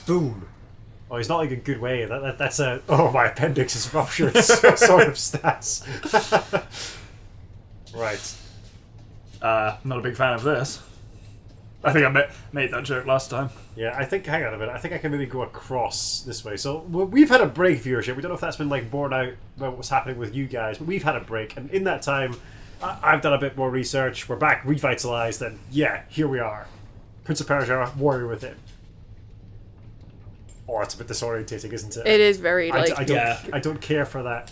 Boom. Oh, he's not like a good way. That's a my appendix is ruptured sort of stats. Right. Not a big fan of this. I think I made that joke last time. Yeah, I think. Hang on a minute. I think I can maybe go across this way. So we've had a break viewership. We don't know if that's been like borne out by what's happening with you guys, but we've had a break, and in that time, I've done a bit more research. We're back, revitalized, and yeah, here we are. Prince of Persia, Warrior Within. Oh, it's a bit disorientating, isn't it? It is very like. I don't care for that.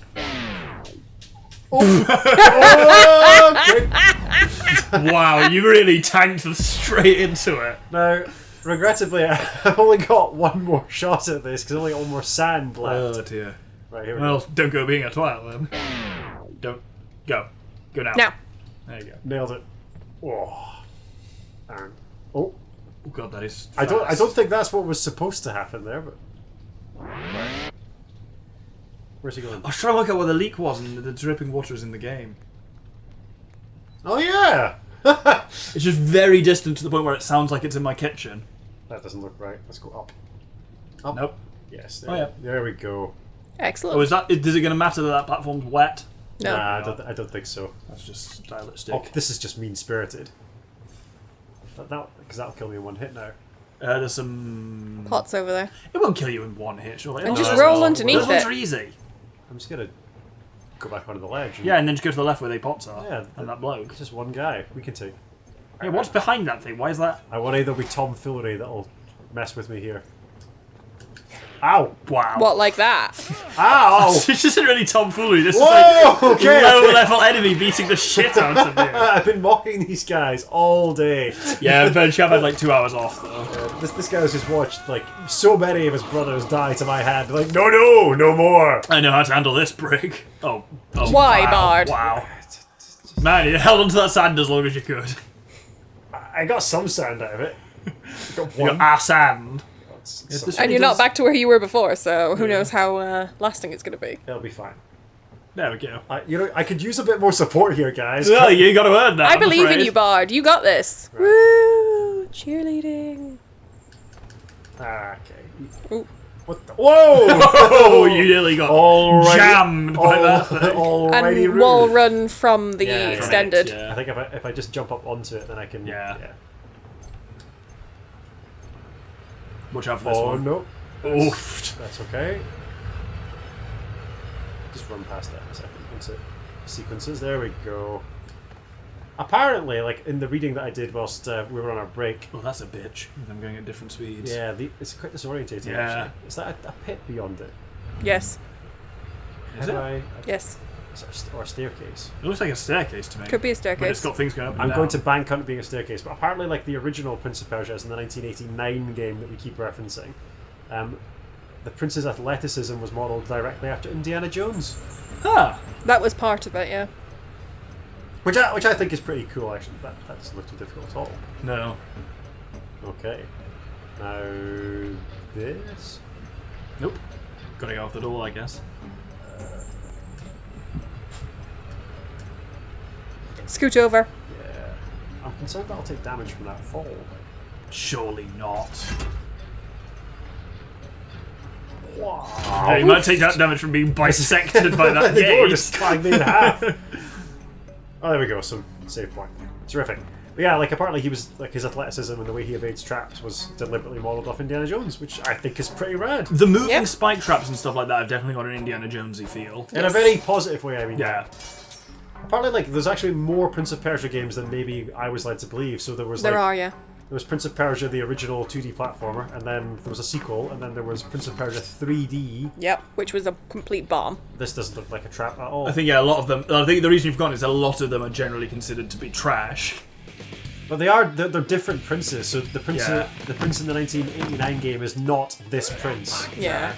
Oh, Wow, you really tanked straight into it. Now, regrettably, I've only got one more shot at this because I've only got one more sand left. Oh dear. Right, here we Well, go. don't go being a twat then. Don't. Go. Go now. Now. There you go. Nailed it. Oh. And, oh. Oh god, that is I fast. don't think that's what was supposed to happen there, but... Right. Where's he going? I was trying to work out where the leak was and the dripping water is in the game. Oh, yeah! It's just very distant to the point where it sounds like it's in my kitchen. That doesn't look right. Let's go up. Up. Nope. Yes, Oh, yeah. there we go. Excellent. Oh, is it going to matter that that platform's wet? No. Nah, I don't think so. That's just stylistic. Oh, this is just mean-spirited. Because that'll kill me in one hit now. There's some... Pots over there. It won't kill you in one hit, surely. And Oh, just that's roll not. underneath Those ones it. are easy. I'm just gonna go back onto the ledge. Yeah, and then just go to the left where they pots are. Yeah, And that bloke. It's just one guy. We can take. Yeah, what's behind that thing? Why is that? I want either be tomfoolery that'll mess with me here. Ow! Wow. What, like that? Ow! This isn't really tomfoolery. This is Whoa! like Okay. low-level enemy beating the shit out of you. I've been mocking these guys all day. Yeah, eventually I've had like 2 hours off though. This guy has just watched like so many of his brothers die to my hand. Like, no more. I know how to handle this brick. Oh. Why, wow. Bard? Wow. Man, you held onto that sand as long as you could. I got some sand out of it. I got You one. got sand. Some- And you're not back to where you were before, so who knows how lasting it's going to be. It'll be fine. There we go. I could use a bit more support here, guys. Well, you got to earn that. I I'm believe in afraid. you, Bard. You got this. Right. Woo! Cheerleading. Okay. Ooh. What the? Whoa! Oh, you nearly got Alrighty. jammed by that thing. Alrighty, And rude. wall run from the Yeah, extended. Yeah. I think if I just jump up onto it, then I can. Yeah. Watch out for this Oh one. no. Oof. That's okay. Just run past that in a second. Once it sequences. There we go. Apparently, like in the reading that I did whilst we were on our break. Oh, that's a bitch. I'm going at different speeds. Yeah, it's quite disorientating. Yeah. Actually. Is that a pit beyond it? Yes. Is How it? do I? Yes. Or a staircase? It looks like a staircase to me. Could be a But it's staircase. got things going up and I'm down. going to bank on it being a staircase, but apparently, like the original Prince of Persia is in the 1989 game that we keep referencing. The prince's athleticism was modelled directly after Indiana Jones, Huh. That was part of it, yeah. which I think is pretty cool. Actually, that doesn't look too difficult at all. No. Okay, now this. Nope. Gotta go off the door, I guess. Scoot over. Yeah, I'm concerned that I'll take damage from that fall. Surely not. Wow. Yeah, you might take that damage from being bisected by that The door gate. just clanged me in half. Oh, there we go. Some save point. Terrific. But yeah, like apparently he was like his athleticism and the way he evades traps was deliberately modelled off Indiana Jones, which I think is pretty rad. The moving Yep. spike traps and stuff like that have definitely got an Indiana Jonesy feel. In a very positive way, I mean. Yeah. Apparently, like there's actually more Prince of Persia games than maybe I was led to believe. So there was There like are, yeah. there was Prince of Persia, the original 2D platformer, and then there was a sequel, and then there was Prince of Persia 3D. Yep, which was a complete bomb. This doesn't look like a trap at all. I think, yeah, a lot of them... I think the reason you've gone is a lot of them are generally considered to be trash. But they're different princes. So the prince in the 1989 game is not this prince. Yeah.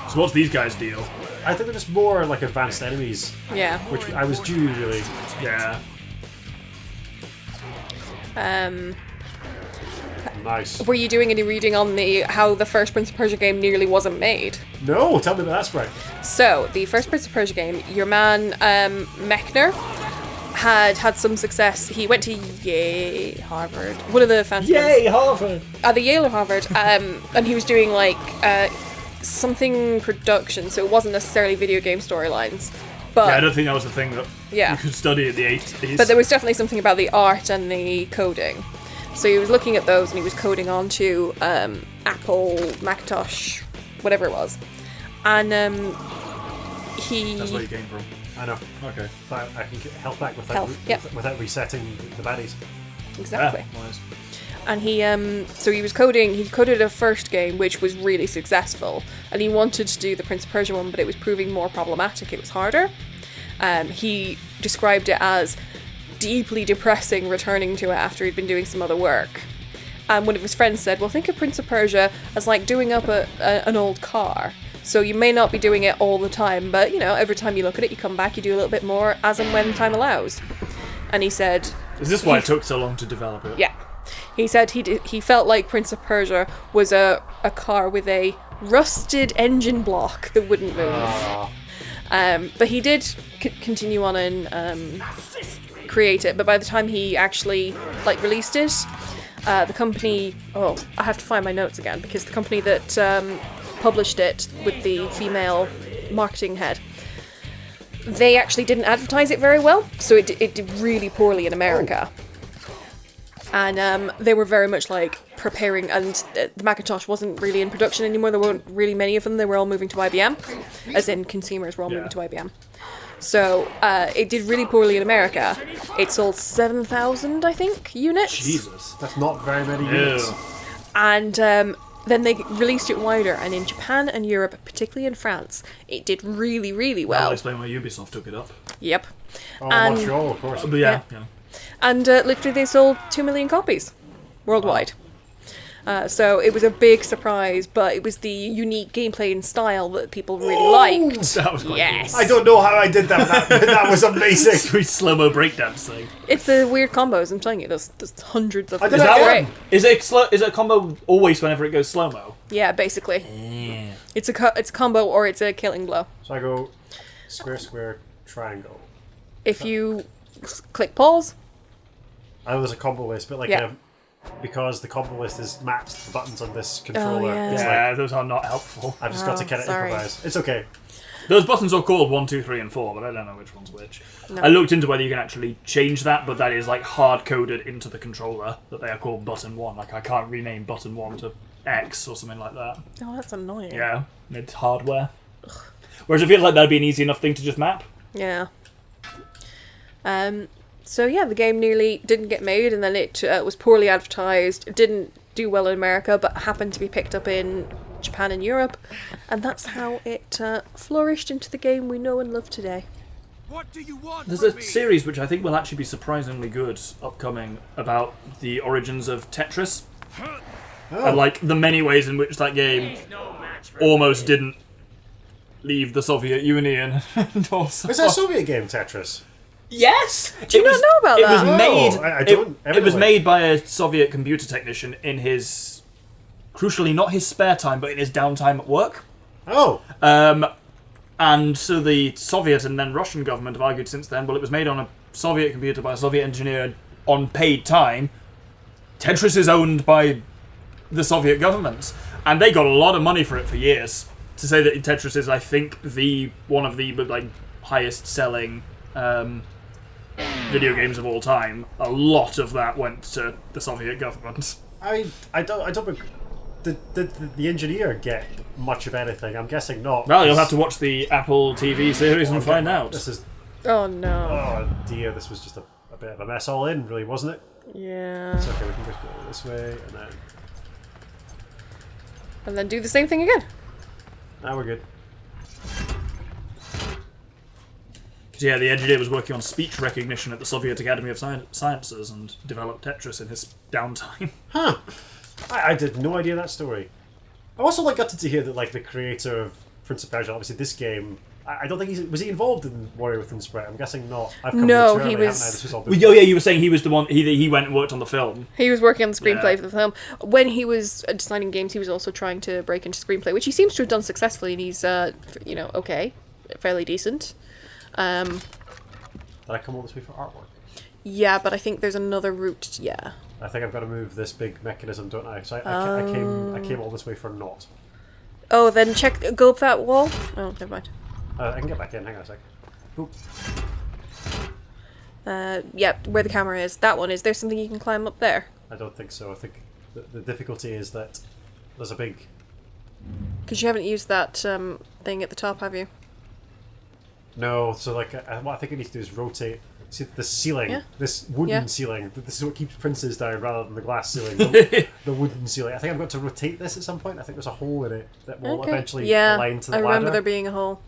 So what's these guys' deal? I think they're just more like advanced enemies, Yeah. which I was due really. Yeah. Nice. Were you doing any reading on how the first Prince of Persia game nearly wasn't made? No, tell me about that, Sprite. So, the first Prince of Persia game, your man Mechner had some success. He went to Harvard, one of the fancy ones. Yay, Harvard! Either Yale or Harvard, and he was doing like something production, so it wasn't necessarily video game storylines. But Yeah, I don't think that was the thing that you could study in the 80s. But there was definitely something about the art and the coding. So he was looking at those and he was coding onto Apple, Macintosh, whatever it was. And he... That's where you came from. I know. Okay. But I can get health back without resetting the baddies. Exactly. Yeah, nice. And he coded a first game which was really successful, and he wanted to do the Prince of Persia one, but it was proving more problematic, it was harder. He described it as deeply depressing returning to it after he'd been doing some other work. And one of his friends said, well, think of Prince of Persia as like doing up an old car. So you may not be doing it all the time, but you know, every time you look at it, you come back, you do a little bit more as and when time allows. And he said... Is this why it took so long to develop it? Yeah. He said he felt like Prince of Persia was a car with a rusted engine block that wouldn't move. But he did continue on and create it. But by the time he actually released it, the company... Oh, I have to find my notes again, because the company that published it with the female marketing head, they actually didn't advertise it very well, so it did really poorly in America. And they were very much preparing, and the Macintosh wasn't really in production anymore. There weren't really many of them. They were all moving to IBM, as in consumers were all moving to IBM. So it did really poorly in America. It sold 7,000, I think, units. Jesus. That's not very many units. And then they released it wider, and in Japan and Europe, particularly in France, it did really, really well. That'll explain why Ubisoft took it up. Yep. Oh, Montreal, of course. But yeah. And literally they sold 2 million copies worldwide. So it was a big surprise, but it was the unique gameplay and style that people really liked. That was quite cool. I don't know how I did that, but that was amazing. Sweet slow-mo breakdance thing. It's the weird combos, I'm telling you, there's hundreds of them. Is that one? Is it a combo always whenever it goes slow-mo? Yeah, basically. Yeah. It's a combo or it's a killing blow. So I go square, square, triangle. If you click pause... I know there's a combo list, but because the combo list is mapped to the buttons on this controller, it's those are not helpful. I've just got to kind of improvise. It's okay. Those buttons are called 1, 2, 3, and 4, but I don't know which one's which. No. I looked into whether you can actually change that, but that is hard-coded into the controller, that they are called button 1. I can't rename button 1 to X or something like that. Oh, that's annoying. Yeah, it's hardware. Ugh. Whereas I feel like that'd be an easy enough thing to just map. Yeah. So yeah, the game nearly didn't get made, and then it was poorly advertised. It didn't do well in America, but happened to be picked up in Japan and Europe, and that's how it flourished into the game we know and love today. What do you want? There's a series which I think will actually be surprisingly good upcoming about the origins of Tetris. And the many ways in which that game almost didn't leave the Soviet Union. Is that a Soviet game, Tetris? Yes. Do you not know about that? It was made. I don't. It was made by a Soviet computer technician in his, crucially, not his spare time, but in his downtime at work. Oh. And so the Soviet and then Russian government have argued since then. Well, it was made on a Soviet computer by a Soviet engineer on paid time. Tetris is owned by the Soviet government, and they got a lot of money for it for years. To say that Tetris is, I think, one of the highest selling. Video games of all time, a lot of that went to the Soviet government. I don't. The engineer get much of anything? I'm guessing not. Well, you'll have to watch the Apple TV series and find out. This is. Oh no. Oh dear, this was just a bit of a mess all in, really, wasn't it? Yeah. It's okay. We can just go this way and then do the same thing again. Now we're good. Yeah, the engineer was working on speech recognition at the Soviet Academy of Sciences and developed Tetris in his downtime. Huh. I did no idea that story. I also got to hear that the creator of Prince of Persia, obviously this game, I don't think was he involved in Warrior Within Sprite? I'm guessing not. I've come No, too early, he was. This was all You were saying he was the one. He went and worked on the film. He was working on the screenplay for the film. When he was designing games, he was also trying to break into screenplay, which he seems to have done successfully, and he's okay, fairly decent. Did I come all this way for artwork? Yeah, but I think there's another route. Yeah. I think I've got to move this big mechanism, don't I? So I came all this way for naught. Oh, then go up that wall. Oh, never mind. I can get back in. Hang on a sec. Oop. Yep, where the camera is. That one. Is there something you can climb up there? I don't think so. I think the difficulty is that there's a big... Because you haven't used that thing at the top, have you? No, so like what I think I need to do is rotate. See the ceiling, Yeah. this wooden Yeah. ceiling. This is what keeps princes down rather than the glass ceiling. The wooden ceiling. I think I've got to rotate this at some point. I think there's a hole in it that will eventually align to the I ladder. remember there being a hole.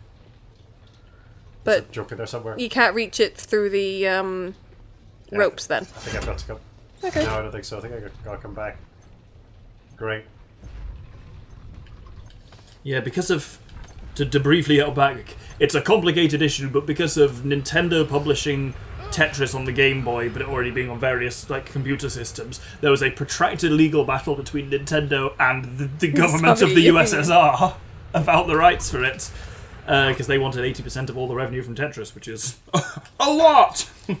There's But a joke in there somewhere. you can't reach it through the ropes then. I think I've got to go. Okay. No, I don't think so. I think I've got to come back. Great. Yeah, because of... To briefly go back, it's a complicated issue, but because of Nintendo publishing Tetris on the Game Boy, but it already being on various like computer systems, there was a protracted legal battle between Nintendo and the government of the USSR about the rights for it, because they wanted 80% of all the revenue from Tetris, which is a lot! Good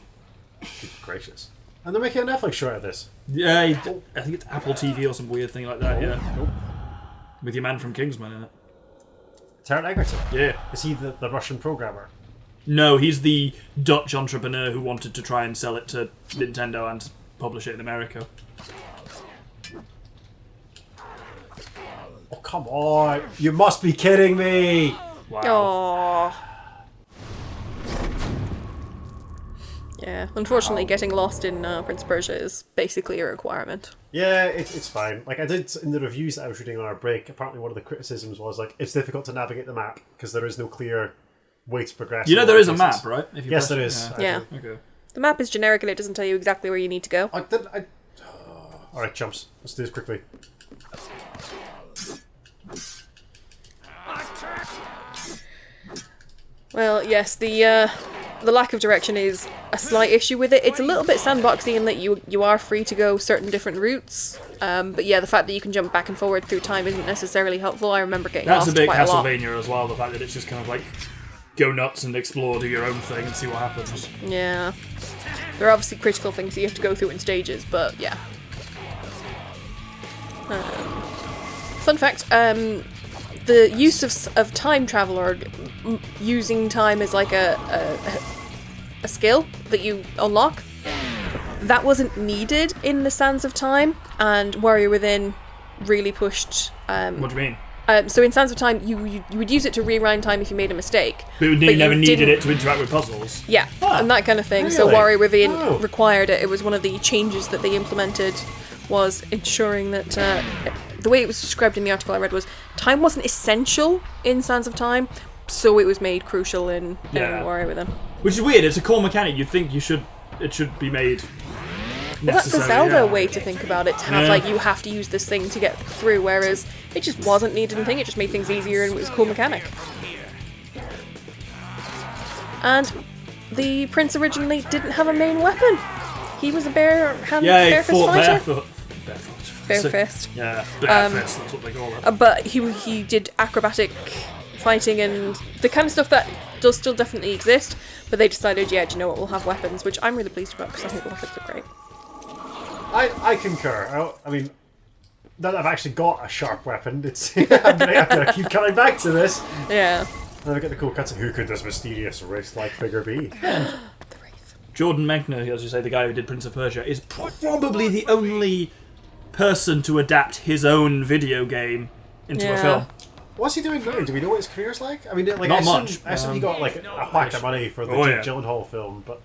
gracious. And they're making a Netflix show out of this. Yeah, I think it's Apple TV or some weird thing like that, yeah. Nope. With your man from Kingsman in it. Taron Egerton. Yeah. Is he the Russian programmer? No, he's the Dutch entrepreneur who wanted to try and sell it to Nintendo and publish it in America. Oh, come on. You must be kidding me. Wow. Aww. Yeah, unfortunately, getting lost in Prince of Persia is basically a requirement. Yeah, it's fine. Like I did in the reviews that I was reading on our break, apparently one of the criticisms was like it's difficult to navigate the map because there is no clear way to progress. You know there is a map, right? If you Yes, press there it? is. Yeah. Okay. The map is generic and it doesn't tell you exactly where you need to go. Alright, chumps. Let's do this quickly. Well, yes, the lack of direction is a slight issue with it. It's a little bit sandboxy in that you are free to go certain different routes. But yeah, the fact that you can jump back and forward through time isn't necessarily helpful. I remember getting That's lost a bit quite a lot. Castlevania as well, the fact that it's just kind of like go nuts and explore, do your own thing and see what happens. Yeah. There are obviously critical things that you have to go through in stages, but yeah. Fun fact, the use of time travel or using time as like a skill that you unlock, that wasn't needed in the Sands of Time, and Warrior Within really pushed... What do you mean? So in Sands of Time, you would use it to rewind time if you made a mistake. But you never needed it to interact with puzzles. Yeah, and that kind of thing. So really? Warrior Within required it. It was one of the changes that they implemented, was ensuring that the way it was described in the article I read was time wasn't essential in Sands of Time, so it was made crucial in Warrior Within. Which is weird. It's a core mechanic. You'd think it should be made. Well, that's a necessary, Zelda yeah. way to think about it, to have like you have to use this thing to get through, whereas it just wasn't needed thing, it just made things easier and it was a cool mechanic. And the prince originally didn't have a main weapon. He was a bare fist fighter. Bare fist. Yeah, bare fist, that's what they call it. But he did acrobatic fighting and the kind of stuff that does still definitely exist, but they decided, yeah, do you know what, we'll have weapons, which I'm really pleased about because I think the weapons are great. I concur. I mean, now that I've actually got a sharp weapon, it's I'm gonna keep coming back to this. Yeah. And I get the cool cuts of who could this mysterious wraith-like figure be? The Wraith. Jordan Mechner, as you say, the guy who did Prince of Persia, is probably the only person to adapt his own video game into a film. What's he doing now? Do we know what his career's like? I mean, like, Not I much. assume he got like a whack of money for the Jake Gyllenhaal film, but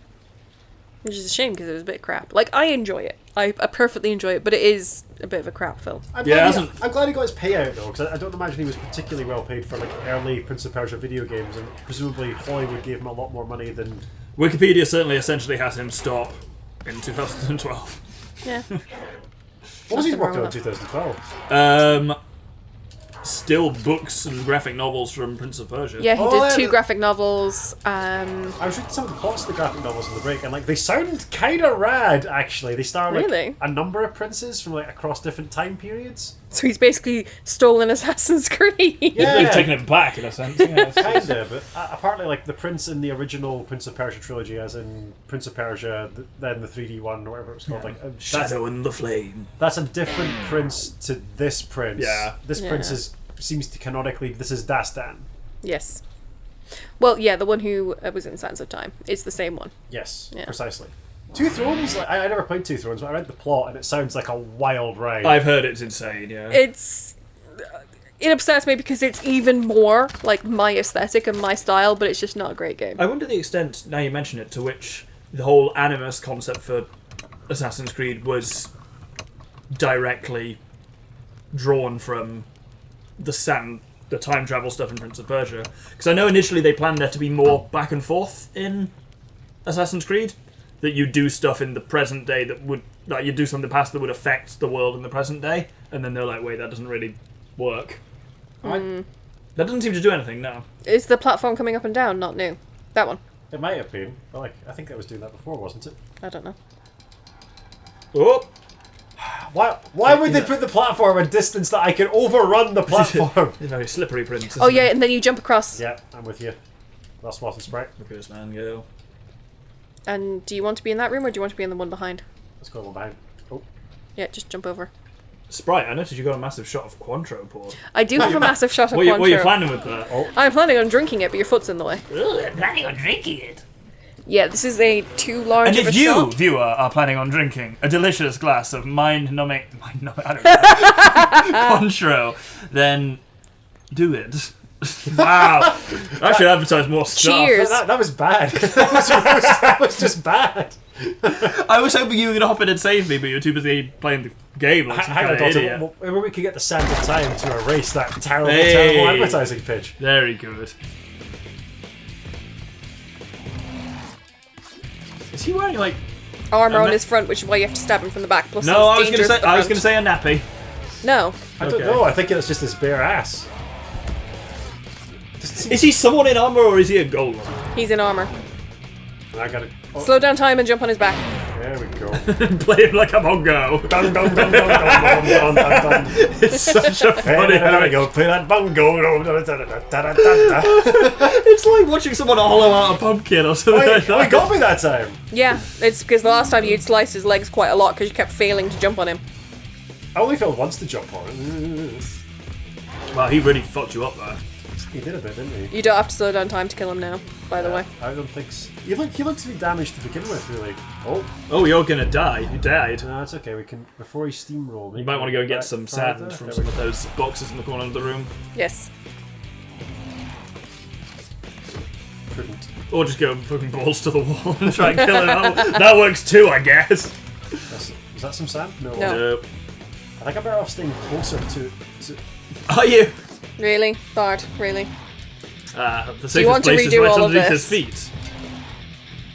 Which is a shame because it was a bit crap. Like, I enjoy it. I perfectly enjoy it, but it is a bit of a crap film. I'm Yeah, glad he got his payout though, because I don't imagine he was particularly well paid for like early Prince of Persia video games, and presumably Hollywood gave him a lot more money than. Wikipedia certainly essentially has him stop in 2012. Yeah. What was he Nothing wrong working on in with 2012? Still books and graphic novels from Prince of Persia. Yeah, he Oh, did yeah, 2 the- graphic novels. I was reading some of the plots of the graphic novels on the break, and like they sound kind of rad. Actually, they star like Really? a number of princes from like across different time periods. So he's basically stolen Assassin's Creed. Yeah. They've taken it back in a sense. Yes. Kinda, but apparently, like the prince in the original Prince of Persia trilogy, as in Prince of Persia, then the 3D one, or whatever it was called, Shadow and the Flame. that's a different prince to this prince. Yeah. This prince seems to canonically, this is Dastan. Yes. Well, yeah, the one who was in Sands of Time. It's the same one. Yes, Yeah. precisely. Two Thrones. I never played Two Thrones, but I read the plot, and it sounds like a wild ride. I've heard it's insane, yeah. It upsets me because it's even more like my aesthetic and my style, but it's just not a great game. I wonder the extent, now you mention it, to which the whole animus concept for Assassin's Creed was directly drawn from the time travel stuff in Prince of Persia. Because I know initially they planned there to be more back and forth in Assassin's Creed. That you do stuff in the present day that would, like, you do something in the past that would affect the world in the present day, and then they're like, wait, that doesn't really work. That doesn't seem to do anything, no. Is the platform coming up and down not new? That one? It might have been, but like I think that was doing that before, wasn't it? I don't know. Oh! Why would they put the platform a distance that I can overrun the platform? It's very slippery, Prince. Oh yeah, and then you jump across. Yeah, I'm with you. Last Moth and Sprite. Look at this man go. And do you want to be in that room or do you want to be in the one behind? Let's go one behind. Oh. Yeah, just jump over. Sprite, I noticed you got a massive shot of Cointreau poured. I do have a massive shot of What are you Cointreau. planning with that? Oh. I'm planning on drinking it, but your foot's in the way. Ooh, I'm planning on drinking it. Yeah, this is a too large And of a if you, shot. viewer, are planning on drinking a delicious glass of mind-numbing, I don't know, Cointreau, then do it. Wow. I should advertise more stuff. Cheers. That was bad. that was just bad. I was hoping you were going to hop in and save me, but you were too busy playing the game like some Hang on, kind of Dalton. idiot. Maybe we could get the Sands of Time to erase that terrible, Hey. terrible advertising pitch. Very good. Is he wearing like... Armor And on that- his front, which is why you have to stab him from the back. Plus No, I he's was going to dangerous say at the I was going front. to say a nappy. No. I don't Okay. know. I think it's just his bare ass. Is he someone in armor or is he a golem? He's in armor. I got it. Oh, Slow down time and jump on his back. there we go. Play him like a bongo. Dun, dun, dun, dun, dun, dun, dun, dun. It's such a Hey, funny. there we go. Play that bongo. Da, da, da, da, da, da. It's like watching someone hollow out a pumpkin or something. Oh, like he that. got me that time. Yeah, it's because the last time you'd sliced his legs quite a lot because you kept failing to jump on him. I only failed once to jump on it. Wow, he really fucked you up there. He did a bit, didn't he? You don't have to slow down time to kill him now, by the way. I don't think so. He looks to be damaged to begin with, really. Oh, Oh, you're gonna die. You died. no, it's okay. We can, before he steamroll. You might want to go and get some sand from some of those boxes in the corner of the room. Yes. Couldn't. Or just go fucking balls to the wall and try and kill him. Oh, that works too, I guess. Is that some sand? No. No. Nope. I think I'm better off staying closer to Are you? Really? Bard, really? The you safest want to place is redo right all of underneath his this? feet.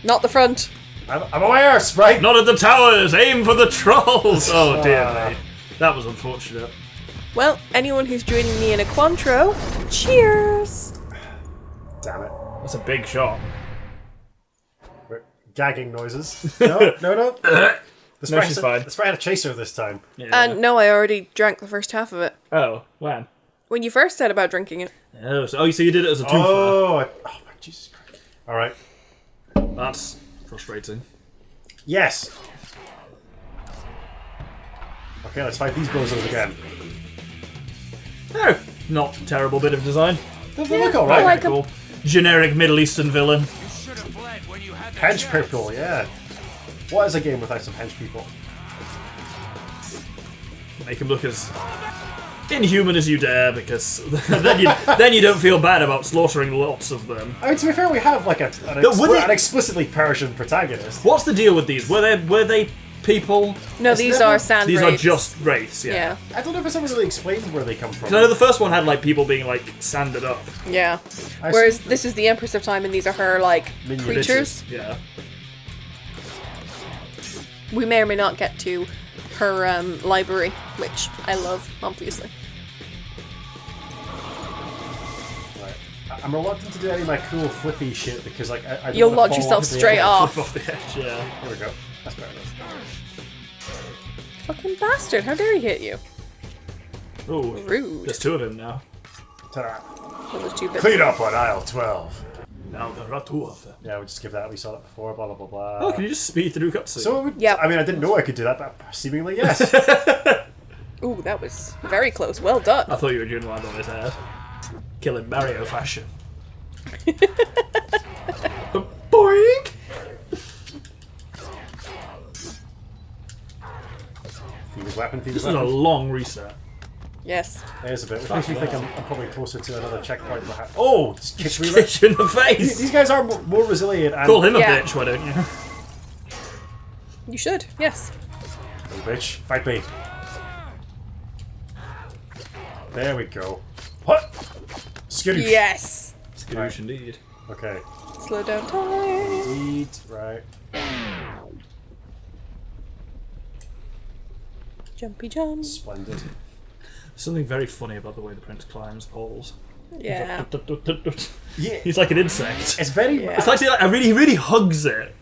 Not the front. I'm aware, Sprite! Not at the towers! Aim for the trolls! Oh dear me. That was unfortunate. Well, anyone who's joining me in a Cointreau, cheers! Damn it. That's a big shot. We're gagging noises. No. The No, she's fine. The Sprite had a chaser this time. Yeah. And no, I already drank the first half of it. Oh, when? When you first said about drinking it. Oh, so you did it as a twofer. Oh my Jesus Christ. Alright. That's frustrating. Yes! Okay, let's fight these bozos again. Oh, not a terrible bit of design. They look I alright. like Cool. Generic Middle Eastern villain. Hench people, yeah. What is a game without some hench people? Make him look as inhuman as you dare, because then you don't feel bad about slaughtering lots of them. I mean, to be fair, we have like an explicitly Persian protagonist. What's the deal with these? Were they people? No, It's these never- are sand These are wraiths. just wraiths, yeah. Yeah, I don't know if it's ever really explained where they come from. 'Cause I know the first one had like people being like sanded up. yeah. I Whereas see. this is the Empress of Time and these are her, like, Minion creatures. Yeah. We may or may not get to her library, which I love, obviously. Right. I'm reluctant to do any of my cool flippy shit because like I don't You'll wanna launch fall yourself off the straight edge. off. Flip off the edge, yeah. There we go. That's better. Fucking bastard, how dare he hit you? Oh, Rude. there's 2 of him now. Ta-da. Well, there's 2 bits. Clean up on aisle 12. Now there are 2 of them. Yeah, we'll just give that. We saw that before. Blah blah blah blah. Oh, can you just speed through cutscenes? So it would, Yep. I mean, I didn't know I could do that, but seemingly yes. Ooh, that was very close. Well done. I thought you were doing one on his head. Killing Mario fashion. Boink! Fever's weapon. This Fever's is a weapon. long reset. Yes. It is a bit. Which makes me think I'm probably closer to another checkpoint. Oh, just kick me right. Kick you in the These face! guys are more resilient. And Call him a Yeah. bitch, why don't you? You should. Yes. Oh, bitch, fight me. There we go. What? Skittish. Yes. Skadoosh indeed. Okay. Slow down time. Indeed. Right. Jumpy jump. Splendid. Something very funny about the way the prince climbs poles. Yeah. Yeah. He's like an insect. It's very. Yeah. It's like he really hugs it.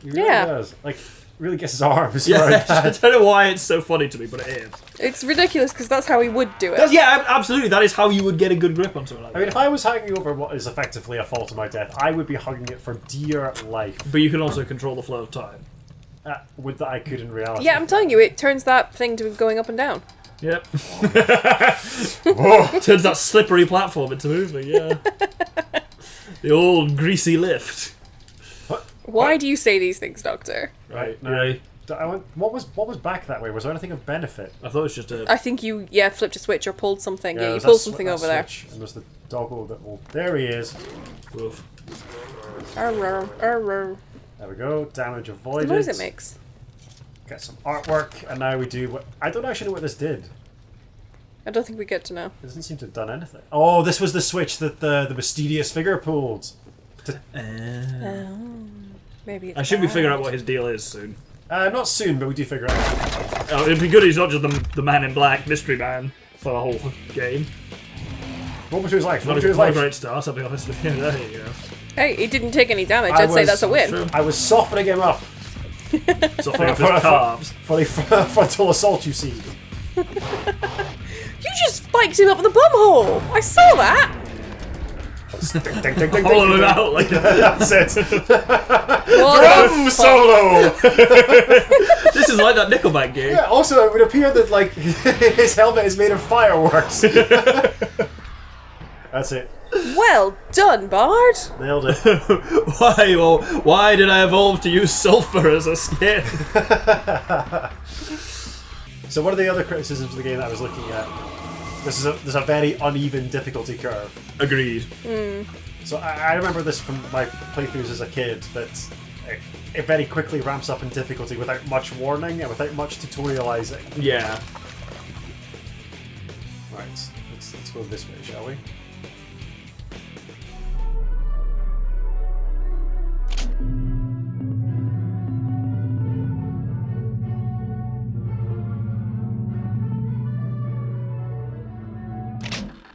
He really Yeah. does. Like, really gets his arms. Yeah, around I that. don't know why it's so funny to me, but it is. It's ridiculous because that's how he would do it. Yeah, absolutely. That is how you would get a good grip on something like I mean, that. if I was hanging over what is effectively a fall to my death, I would be hugging it for dear life. But you can also control the flow of time. Would that I could in reality. Yeah, I'm telling you, it turns that thing to going up and down. Yep. Whoa. Turns that slippery platform into moving, yeah. The old greasy lift. Why do you say these things, Doctor? Right. Now, Right. what was back that way? Was there anything of benefit? I thought it was just a... I think you, flipped a switch or pulled something. Yeah, you there's pulled that something that over there. switch, and there's the doggo that will. There he is. Oof. Arr, arr. There we go. Damage The avoided. noise it makes. Get some artwork, and now we do what I don't actually know what this did. I don't think we get to know. It doesn't seem to have done anything. Oh, this was the switch that the mysterious figure pulled. Maybe it's I should be bad. figuring out what his deal is soon. Not soon, but we do figure it out. Oh, it'd be good he's not just the man in black mystery man for the whole game. What was his life? What Not was a, his not a life? great start, I'll be honest with you. There you go. Hey, he didn't take any damage. I I'd say was- that's a win. True. I was softening him up Softening up his calves. for the frontal assault. You see. You just spiked him up the bumhole. I saw that. Ding, ding, ding, ding, Hollow ding, him ding. out like That's it. What Drum the solo. This is like that Nickelback game. Yeah. Also, it would appear that like his helmet is made of fireworks. That's it. Well done, Bard. Nailed it. Why? Well, why did I evolve to use sulfur as a skin? So one of the other criticisms of the game that I was looking at, there's a very uneven difficulty curve. Agreed. So I remember this from my playthroughs as a kid, that it very quickly ramps up in difficulty without much warning and without much tutorializing. Yeah. Right, let's go this way, shall we?